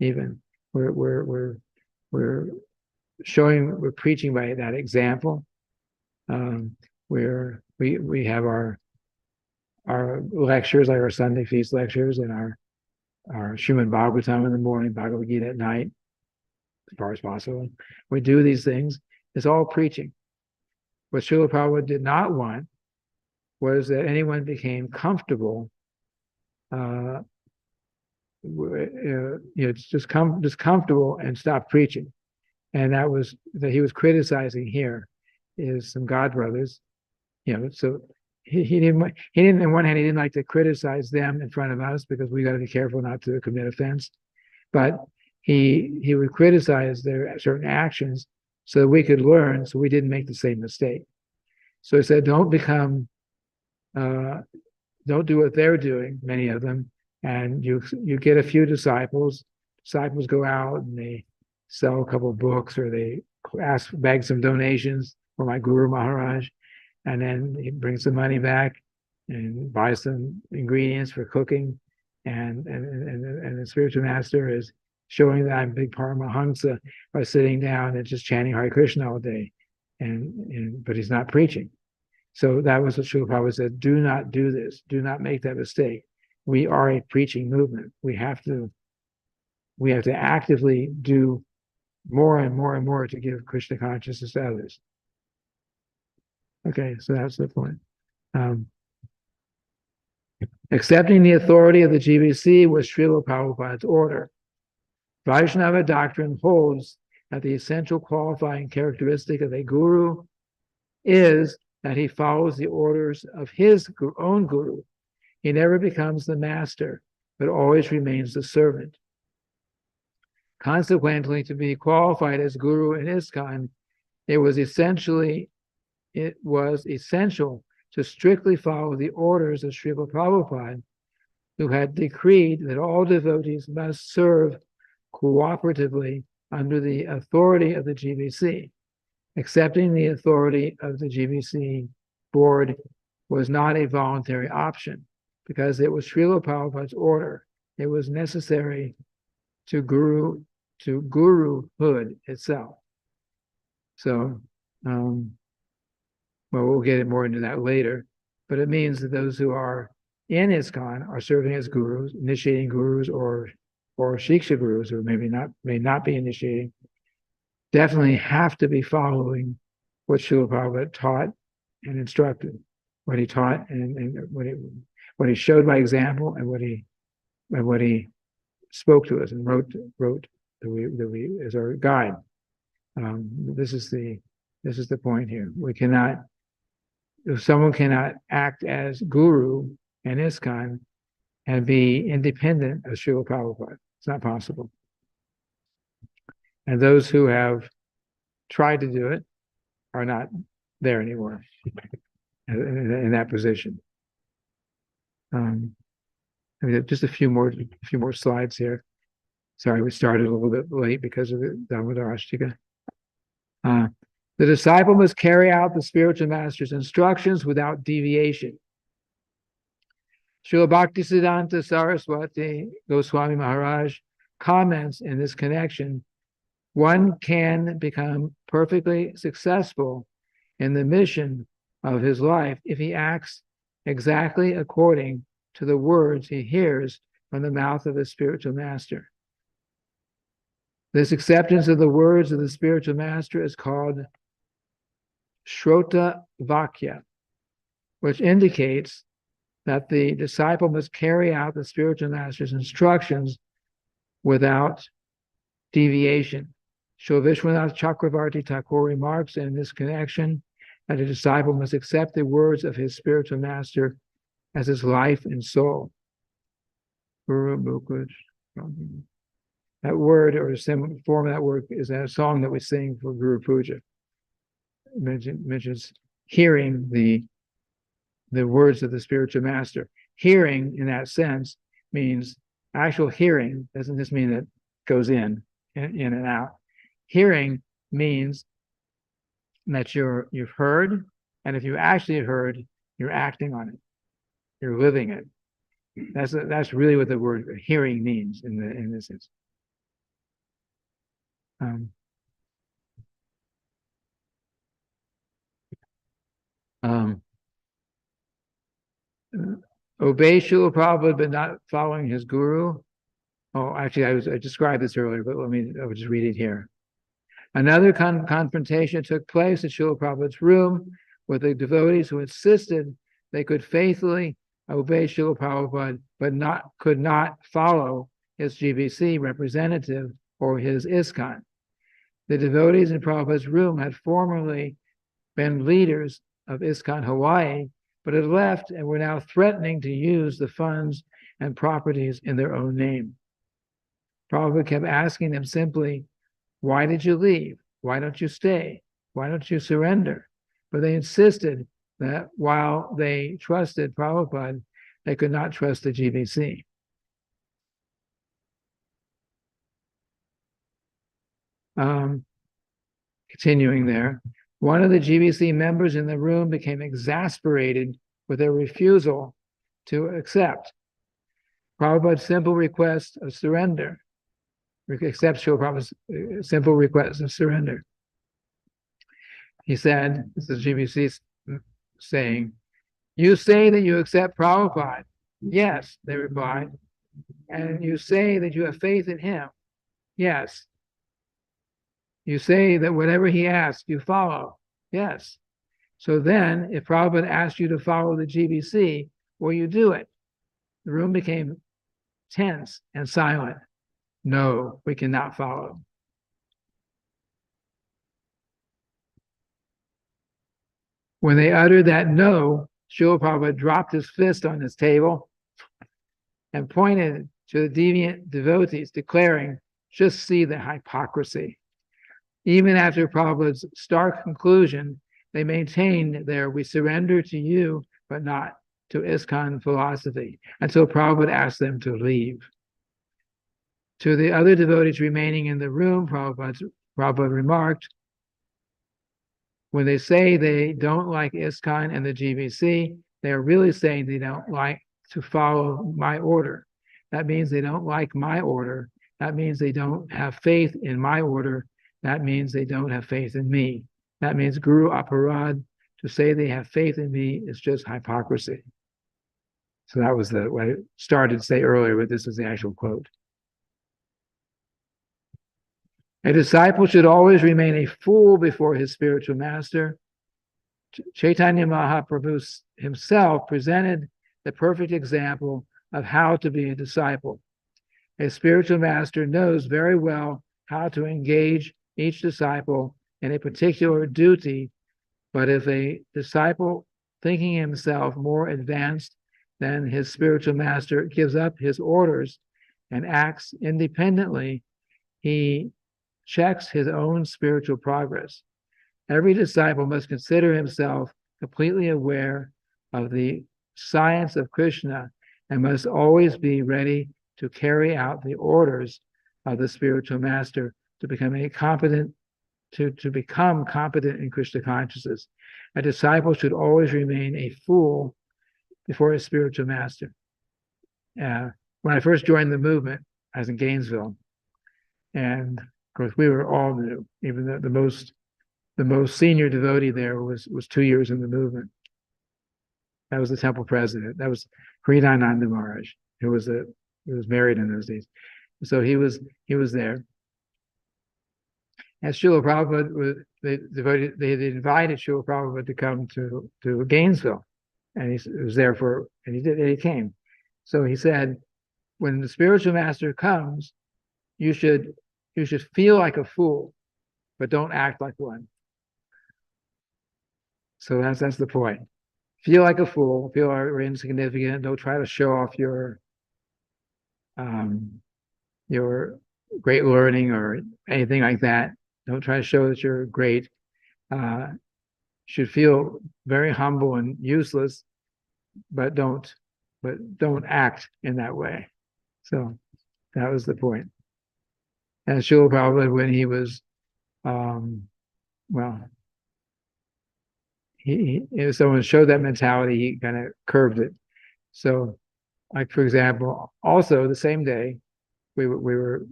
Even we're showing, we're preaching by that example. We have our lectures, like our Sunday feast lectures, and our Srimad Bhagavatam in the morning, Bhagavad Gita at night, as far as possible. We do these things. It's all preaching. What Srila Prabhupada did not want was that anyone became comfortable, just comfortable and stop preaching. And that was that he was criticizing here is some God brothers, so he didn't on one hand, he didn't like to criticize them in front of us because we got to be careful not to commit offense, but he would criticize their certain actions so that we could learn, so we didn't make the same mistake. So he said, don't do what they're doing, many of them, and you get a few disciples. Disciples go out and they sell a couple of books, or they beg some donations for my Guru Maharaj, and then he brings the money back and buys some ingredients for cooking, and the spiritual master is showing that I'm big Paramahansa by sitting down and just chanting Hare Krishna all day, but he's not preaching. So that was what Srila Prabhupada said, do not do this, do not make that mistake. We are a preaching movement. We have to actively do more and more and more to give Krishna consciousness to others. Okay, so that's the point. Accepting the authority of the GBC was Srila Prabhupada's order. Vaishnava doctrine holds that the essential qualifying characteristic of a guru is that he follows the orders of his own guru. He never becomes the master, but always remains the servant. Consequently, to be qualified as guru in ISKCON, it was essential to strictly follow the orders of Srila Prabhupada, who had decreed that all devotees must serve cooperatively under the authority of the GBC. Accepting the authority of the GBC board was not a voluntary option because it was Srila Prabhupada's order. It was necessary to guruhood itself. So, well, we'll get more into that later, but it means that those who are in ISKCON are serving as gurus, initiating gurus, or Shiksha gurus, or may not be initiating, definitely have to be following what Srila Prabhupada taught and instructed, what he taught and what he showed by example, and what he spoke to us and wrote that we as our guide. This is the point here. If someone cannot act as guru in ISKCON and be independent of Srila Prabhupada, it's not possible. And those who have tried to do it are not there anymore in that position. Just a few more slides here. Sorry, we started a little bit late because of the Damodar Ashtika. The disciple must carry out the spiritual master's instructions without deviation. Srila Bhaktisiddhanta Saraswati Goswami Maharaj comments in this connection, one can become perfectly successful in the mission of his life if he acts exactly according to the words he hears from the mouth of his spiritual master. This acceptance of the words of the spiritual master is called Shrota Vakya, which indicates that the disciple must carry out the spiritual master's instructions without deviation. Srila Vishwanath Chakravarti Thakur remarks in this connection that a disciple must accept the words of his spiritual master as his life and soul. That word, or some form of that word, is a song that we sing for Guru Puja. It mentions hearing the words of the spiritual master. Hearing, in that sense, means actual hearing. Doesn't just mean that it goes in and out. Hearing means that you've heard, and if you actually heard, you're acting on it. You're living it. That's really what the word hearing means in this instance. Obey Srila Prabhupada, but not following his guru. Oh, actually, I described this earlier, but I will just read it here. Another confrontation took place at Srila Prabhupada's room with the devotees who insisted they could faithfully obey Srila Prabhupada, but could not follow his GBC representative or his ISKCON. The devotees in Prabhupada's room had formerly been leaders of ISKCON Hawaii, but had left and were now threatening to use the funds and properties in their own name. Prabhupada kept asking them simply, why did you leave? Why don't you stay? Why don't you surrender? But they insisted that while they trusted Prabhupada, they could not trust the GBC. Continuing there, one of the GBC members in the room became exasperated with their refusal to accept Prabhupada's simple request of surrender. Accept Srila Prabhupada's simple request of surrender. He said, this is GBC saying, you say that you accept Prabhupada. Yes, they replied. And you say that you have faith in him. Yes. You say that whatever he asks, you follow. Yes. So then, if Prabhupada asked you to follow the GBC, will you do it? The room became tense and silent. No, we cannot follow. When they uttered that no, Srila Prabhupada dropped his fist on his table and pointed to the deviant devotees, declaring, just see the hypocrisy. Even after Prabhupada's stark conclusion, they maintained their we surrender to you, but not to ISKCON philosophy, until Prabhupada asked them to leave. To the other devotees remaining in the room, Prabhupada remarked, when they say they don't like ISKCON and the GBC, they are really saying they don't like to follow my order. That means they don't like my order. That means they don't have faith in my order. That means they don't have faith in me. That means Guru Aparad. To say they have faith in me is just hypocrisy. So that was what I started to say earlier, but this is the actual quote. A disciple should always remain a fool before his spiritual master. Chaitanya Mahaprabhu himself presented the perfect example of how to be a disciple. A spiritual master knows very well how to engage each disciple in a particular duty, but if a disciple, thinking himself more advanced than his spiritual master, gives up his orders and acts independently, he checks his own spiritual progress. Every disciple must consider himself completely aware of the science of Krishna and must always be ready to carry out the orders of the spiritual master to become competent in Krishna consciousness. A disciple should always remain a fool before his spiritual master. when I first joined the movement, I was in Gainesville, and of course we were all new. Even the most senior devotee there was 2 years in the movement. That was the temple president. That was Hridayananda Maharaj, who was married in those days. So he was there. And Srila Prabhupada they had invited Srila Prabhupada to come to Gainesville, and he was there and he came. So he said, when the spiritual master comes, you should feel like a fool, but don't act like one. So that's the point. Feel like a fool, feel insignificant. Don't try to show off your great learning or anything like that. Don't try to show that you're great. Should feel very humble and useless, but don't act in that way. So that was the point. And Srila Prabhupada, when he was, if someone showed that mentality, he kind of curbed it. So, like for example, also the same day, we were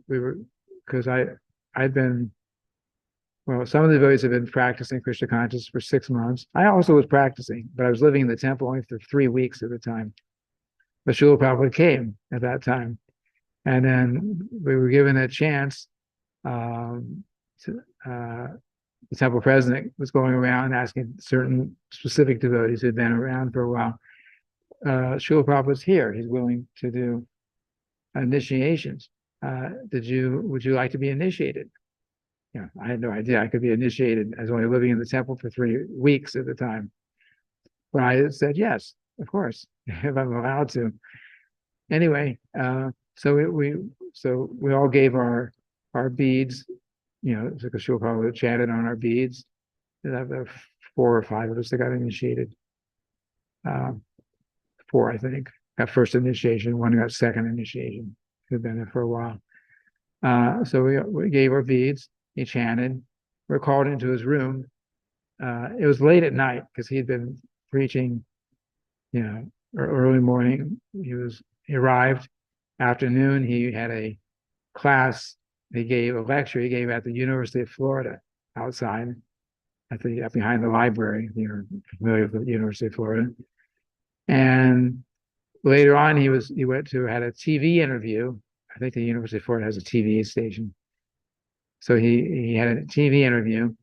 because I'd been, some of the devotees have been practicing Krishna consciousness for 6 months. I also was practicing, but I was living in the temple only for 3 weeks at the time. But Srila Prabhupada came at that time, and then we were given a chance. The temple president was going around asking certain specific devotees who had been around for a while, Srila Prabhupada's here. He's willing to do initiations. Would you like to be initiated? I had no idea I could be initiated. I was only living in the temple for 3 weeks at the time. But I said, yes, of course, if I'm allowed to. Anyway, so we all gave our beads, because Srila Prabhupada chanted on our beads. There were 4 or 5 of us that got initiated. 4, I think, got first initiation. 1 got second initiation, who'd been there for a while. So we gave our beads. He chanted. We're called into his room. It was late at night because he'd been preaching, early morning. He arrived. Afternoon, he had a class. He gave a lecture. He gave at the University of Florida, outside, behind the library. You're familiar with the University of Florida. And later on, he had a TV interview. I think the University of Florida has a TV station. So he had a TV interview,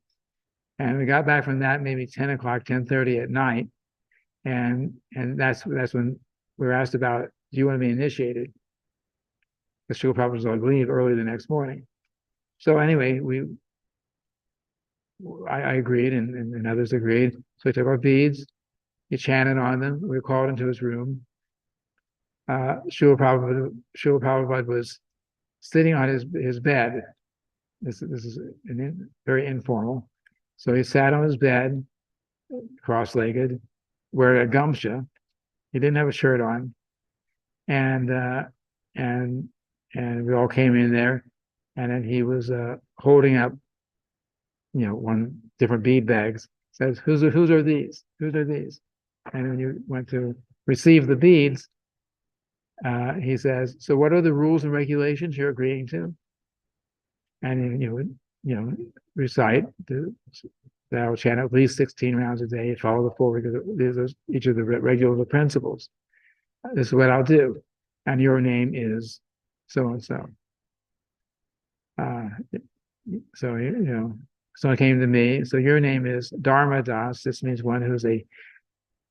and we got back from that maybe 10 o'clock, 10:30 at night, and that's when we were asked about, do you want to be initiated? Because Srila Prabhupada was going to leave early the next morning. So anyway, I agreed, and others agreed. So we took our beads, he chanted on them. We were called into his room. Srila Prabhupada was sitting on his bed. This is very informal. So he sat on his bed, cross-legged, wearing a gamcha. He didn't have a shirt on, and we all came in there, and then he was holding up, one different bead bags. Says, "Whose are these? Whose are these?" And when you went to receive the beads, he says, "So what are the rules and regulations you're agreeing to?" And you would, recite that I will chant at least 16 rounds a day, follow the 4 each of the regular principles. This is what I'll do, and your name is so and so. So someone came to me. So your name is Dharma Das. This means one who's a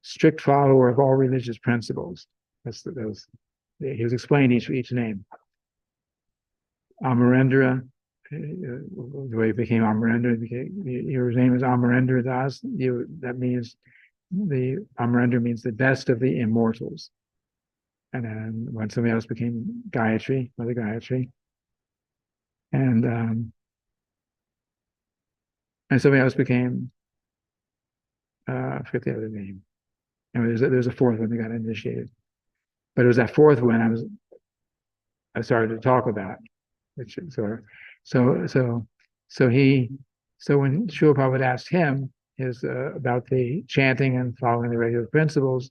strict follower of all religious principles. He was explaining each name. Amarendra. The way it became Amarendra, your name is Amarendra Das. That means Amarendra means the best of the immortals. And then when somebody else became Gayatri, Mother Gayatri, and somebody else became I forget the other name. And there's a 4th one that got initiated, but it was that 4th one I started to talk about, which so when Srila Prabhupada asked him about the chanting and following the regular principles,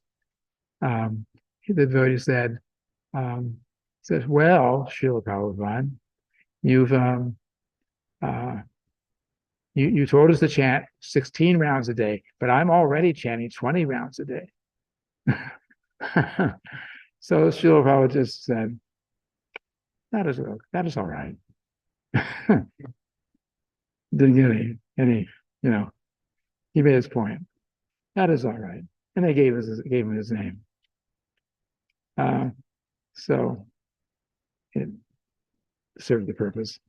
the devotee said, says, well, Srila Prabhupada, you've you told us to chant 16 rounds a day, but I'm already chanting 20 rounds a day. So Srila Prabhupada just said, that is all right. Didn't get any, he made his point. That is all right. And they gave him his name. So it served the purpose.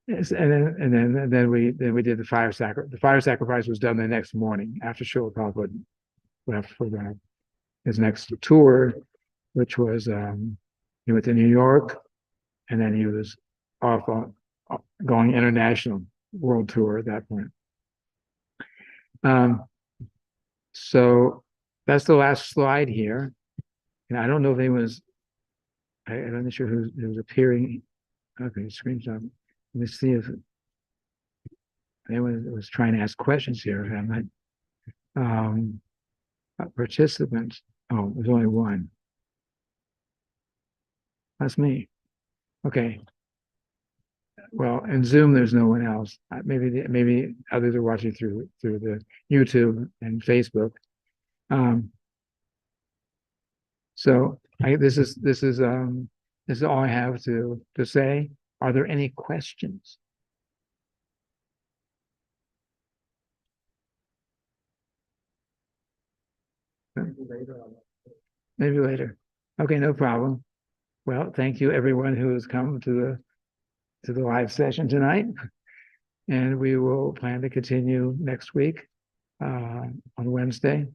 Yes, and then we did the fire sacrifice. The fire sacrifice was done the next morning after Srila Prabhupada left for his next tour, which was he went to New York, and then he was off on going international world tour at that point. So that's the last slide here, and I don't know if anyone's. I'm not sure who's appearing. Okay, screenshot. Let me see if anyone was trying to ask questions here. Participants. Oh, there's only one. That's me. Okay. Well, in Zoom, there's no one else. Maybe others are watching through the YouTube and Facebook. So this is all I have to say. Are there any questions? Maybe later. Okay, no problem. Well, thank you everyone who has come to the live session tonight. And we will plan to continue next week on Wednesday.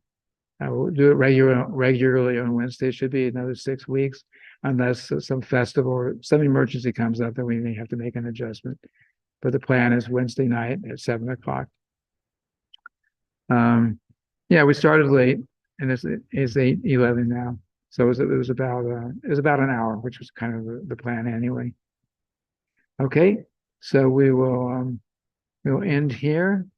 I will do it regularly on Wednesday. It should be another 6 weeks, unless some festival or some emergency comes up that we may have to make an adjustment. But the plan is Wednesday night at 7 o'clock. Yeah, we started late, and it's 8:11 now. So it was about an hour, which was kind of the plan anyway. Okay, so we'll end here.